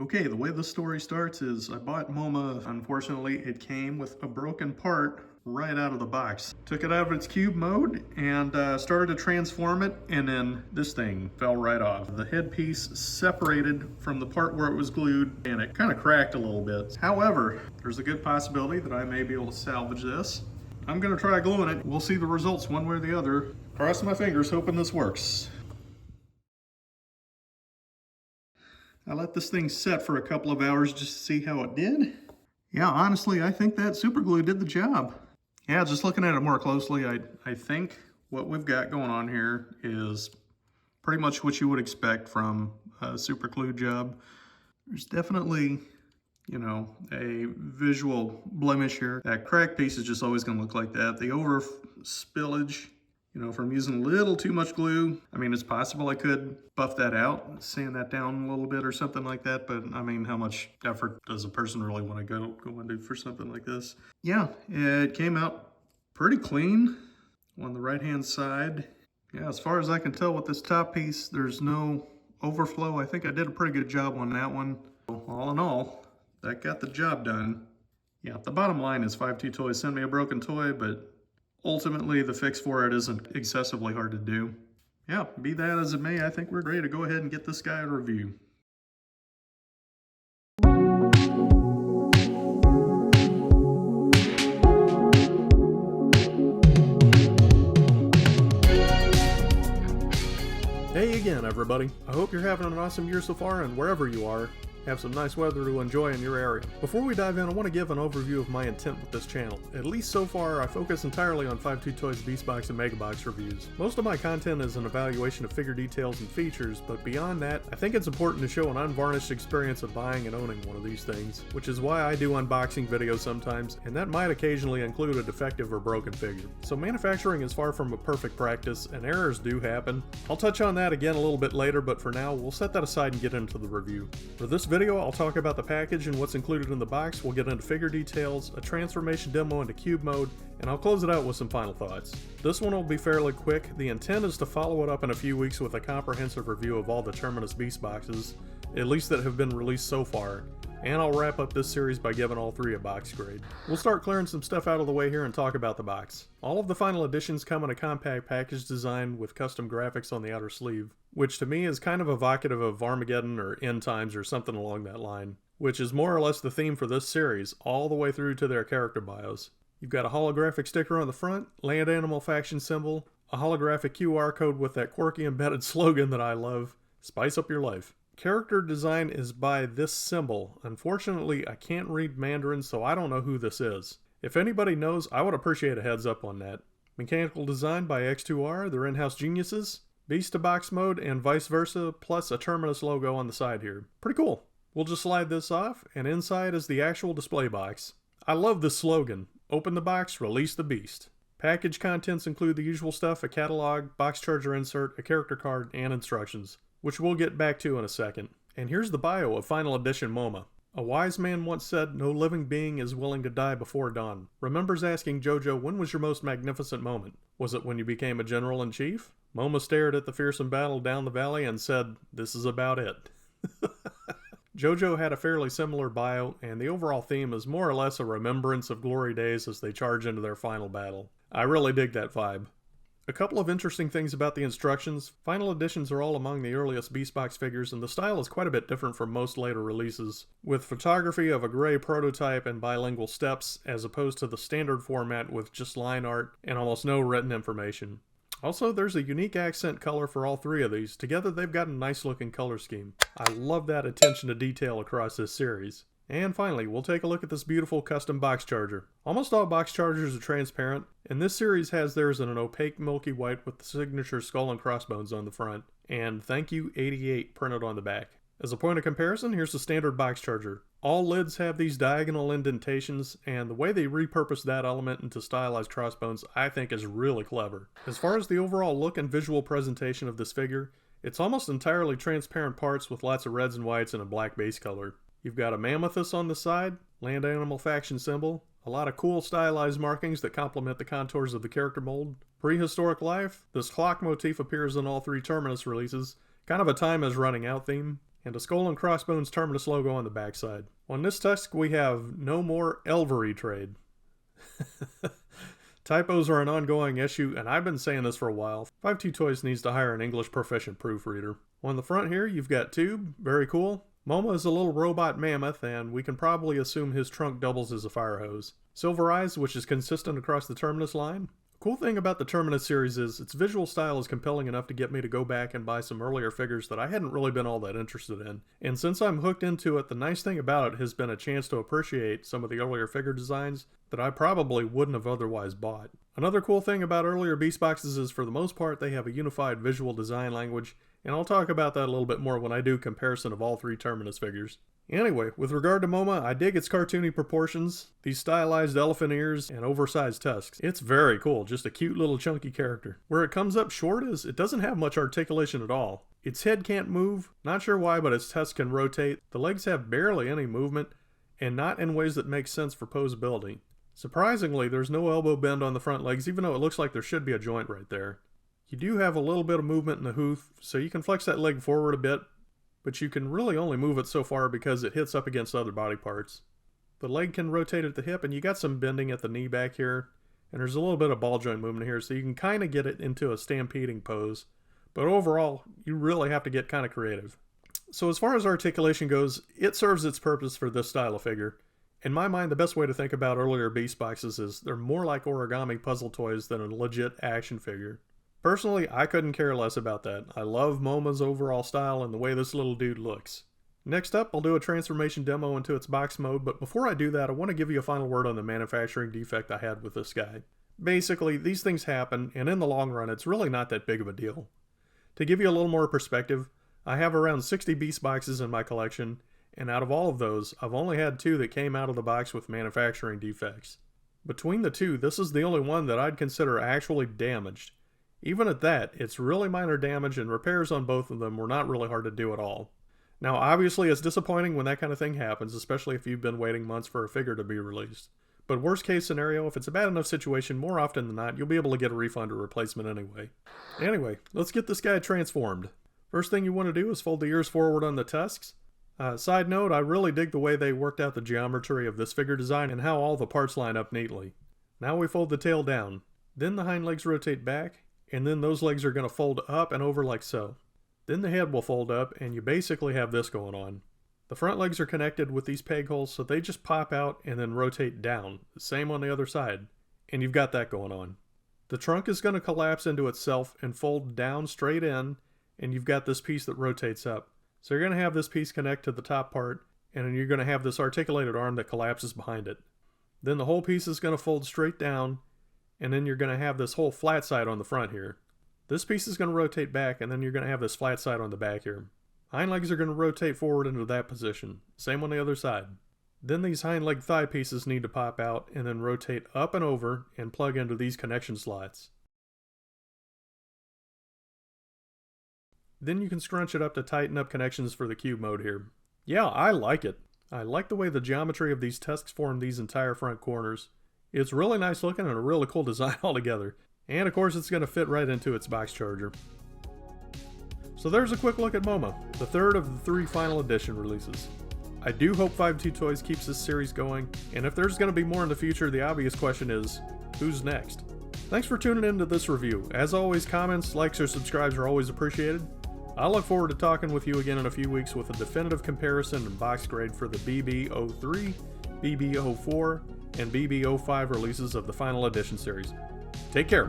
Okay, the way the story starts is I bought Moma. Unfortunately, it came with a broken part right out of the box. Took it out of its cube mode and started to transform it, and then this thing fell right off. The headpiece separated from the part where it was glued, and it kind of cracked a little bit. However, there's a good possibility that I may be able to salvage this. I'm gonna try gluing it. We'll see the results one way or the other. Cross my fingers, hoping this works. I let this thing set for a couple of hours just to see how it did. Yeah, honestly, I think that super glue did the job. Yeah, just looking at it more closely, I think what we've got going on here is pretty much what you would expect from a super glue job. There's definitely, you know, a visual blemish here. That crack piece is just always going to look like that. The over spillage, you know, from using a little too much glue. I mean, it's possible I could buff that out, sand that down a little bit or something like that, but I mean, how much effort does a person really want to go into for something like this? Yeah, it came out pretty clean on the right-hand side. Yeah, as far as I can tell with this top piece, there's no overflow. I think I did a pretty good job on that one. All in all, that got the job done. Yeah, the bottom line is 5-2 Toys sent me a broken toy, but ultimately, the fix for it isn't excessively hard to do. Yeah, be that as it may, I think we're ready to go ahead and get this guy a review. Hey again, everybody. I hope you're having an awesome year so far, and wherever you are, have some nice weather to enjoy in your area. Before we dive in, I want to give an overview of my intent with this channel. At least so far, I focus entirely on 5-2 Toys Beastbox and Megabox reviews. Most of my content is an evaluation of figure details and features, but beyond that, I think it's important to show an unvarnished experience of buying and owning one of these things, which is why I do unboxing videos sometimes, and that might occasionally include a defective or broken figure. So manufacturing is far from a perfect practice, and errors do happen. I'll touch on that again a little bit later, but for now, we'll set that aside and get into the review. For this video, I'll talk about the package and what's included in the box. We'll get into figure details, a transformation demo into cube mode, and I'll close it out with some final thoughts. This one will be fairly quick. The intent is to follow it up in a few weeks with a comprehensive review of all the Terminus Beastboxes, at least that have been released so far, and I'll wrap up this series by giving all three a box grade. We'll start clearing some stuff out of the way here and talk about the box. All of the final editions come in a compact package design with custom graphics on the outer sleeve, which to me is kind of evocative of Armageddon or End Times or something along that line, which is more or less the theme for this series, all the way through to their character bios. You've got a holographic sticker on the front, land animal faction symbol, a holographic QR code with that quirky embedded slogan that I love, "Spice up your life." Character design is by this symbol. Unfortunately, I can't read Mandarin, so I don't know who this is. If anybody knows, I would appreciate a heads up on that. Mechanical design by X2R, they're in-house geniuses. Beast-to-box mode and vice versa, plus a Terminus logo on the side here. Pretty cool. We'll just slide this off, and inside is the actual display box. I love this slogan. Open the box, release the beast. Package contents include the usual stuff: a catalog, box charger insert, a character card, and instructions, which we'll get back to in a second. And here's the bio of Final Edition Moma. A wise man once said, "No living being is willing to die before dawn." Remembers asking Jojo, "When was your most magnificent moment? Was it when you became a general-in-chief?" Moma stared at the fearsome battle down the valley and said, "This is about it." Jojo had a fairly similar bio, and the overall theme is more or less a remembrance of glory days as they charge into their final battle. I really dig that vibe. A couple of interesting things about the instructions. Final editions are all among the earliest Beastbox figures, and the style is quite a bit different from most later releases, with photography of a gray prototype and bilingual steps, as opposed to the standard format with just line art and almost no written information. Also, there's a unique accent color for all three of these. Together, they've got a nice looking color scheme. I love that attention to detail across this series. And finally, we'll take a look at this beautiful custom box charger. Almost all box chargers are transparent, and this series has theirs in an opaque milky white with the signature skull and crossbones on the front, and "Thank you 88" printed on the back. As a point of comparison, here's the standard box charger. All lids have these diagonal indentations, and the way they repurpose that element into stylized crossbones I think is really clever. As far as the overall look and visual presentation of this figure, it's almost entirely transparent parts with lots of reds and whites and a black base color. You've got a Mammoth on the side, land animal faction symbol, a lot of cool stylized markings that complement the contours of the character mold. Prehistoric life, this clock motif appears in all three Terminus releases, kind of a time is running out theme. and a skull and crossbones Terminus logo on the backside. On this tusk we have no more Elvery trade. Typos are an ongoing issue, and I've been saying this for a while. 52 Toys needs to hire an English proficient proofreader. On the front here, you've got Tube, very cool. Moma is a little robot mammoth, and we can probably assume his trunk doubles as a fire hose. Silver Eyes, which is consistent across the Terminus line. Cool thing about the Terminus series is its visual style is compelling enough to get me to go back and buy some earlier figures that I hadn't really been all that interested in. And since I'm hooked into it, the nice thing about it has been a chance to appreciate some of the earlier figure designs that I probably wouldn't have otherwise bought. Another cool thing about earlier Beastboxes is for the most part they have a unified visual design language, and I'll talk about that a little bit more when I do comparison of all three Terminus figures. Anyway, with regard to Moma, I dig its cartoony proportions, these stylized elephant ears, and oversized tusks. It's very cool, just a cute little chunky character. Where it comes up short is, it doesn't have much articulation at all. Its head can't move, not sure why, but its tusks can rotate. The legs have barely any movement, and not in ways that make sense for posability. Surprisingly, there's no elbow bend on the front legs, even though it looks like there should be a joint right there. You do have a little bit of movement in the hoof, so you can flex that leg forward a bit, but you can really only move it so far because it hits up against other body parts. The leg can rotate at the hip, and you got some bending at the knee back here, and there's a little bit of ball joint movement here, so you can kind of get it into a stampeding pose, but overall, you really have to get kind of creative. So as far as articulation goes, it serves its purpose for this style of figure. In my mind, the best way to think about earlier Beastboxes is they're more like origami puzzle toys than a legit action figure. Personally, I couldn't care less about that. I love Moma's overall style and the way this little dude looks. Next up, I'll do a transformation demo into its box mode, but before I do that, I want to give you a final word on the manufacturing defect I had with this guy. Basically, these things happen, and in the long run, it's really not that big of a deal. To give you a little more perspective, I have around 60 Beastboxes in my collection, and out of all of those, I've only had 2 that came out of the box with manufacturing defects. Between the 2, this is the only one that I'd consider actually damaged. Even at that, it's really minor damage, and repairs on both of them were not really hard to do at all. Now obviously it's disappointing when that kind of thing happens, especially if you've been waiting months for a figure to be released. But worst case scenario, if it's a bad enough situation, more often than not, you'll be able to get a refund or replacement anyway. Anyway, let's get this guy transformed. First thing you want to do is fold the ears forward on the tusks. Side note, I really dig the way they worked out the geometry of this figure design and how all the parts line up neatly. Now we fold the tail down. Then the hind legs rotate back, and then those legs are going to fold up and over like so. Then the head will fold up, and you basically have this going on. The front legs are connected with these peg holes, so they just pop out and then rotate down. Same on the other side. And you've got that going on. The trunk is going to collapse into itself and fold down straight in, and you've got this piece that rotates up. So you're going to have this piece connect to the top part, and then you're going to have this articulated arm that collapses behind it. Then the whole piece is going to fold straight down, and then you're going to have this whole flat side on the front here. This piece is going to rotate back, and then you're going to have this flat side on the back here. Hind legs are going to rotate forward into that position. Same on the other side. Then these hind leg thigh pieces need to pop out and then rotate up and over and plug into these connection slots. Then you can scrunch it up to tighten up connections for the cube mode here. Yeah, I like it. I like the way the geometry of these tusks form these entire front corners. It's really nice looking and a really cool design altogether. And of course it's going to fit right into its box charger. So there's a quick look at Moma, the third of the 3 final edition releases. I do hope 52 Toys keeps this series going, and if there's going to be more in the future, the obvious question is, who's next? Thanks for tuning in to this review. As always, comments, likes, or subscribes are always appreciated. I look forward to talking with you again in a few weeks with a definitive comparison and box grade for the BB-03, BB-04, and BB-05 releases of the Final Edition series. Take care.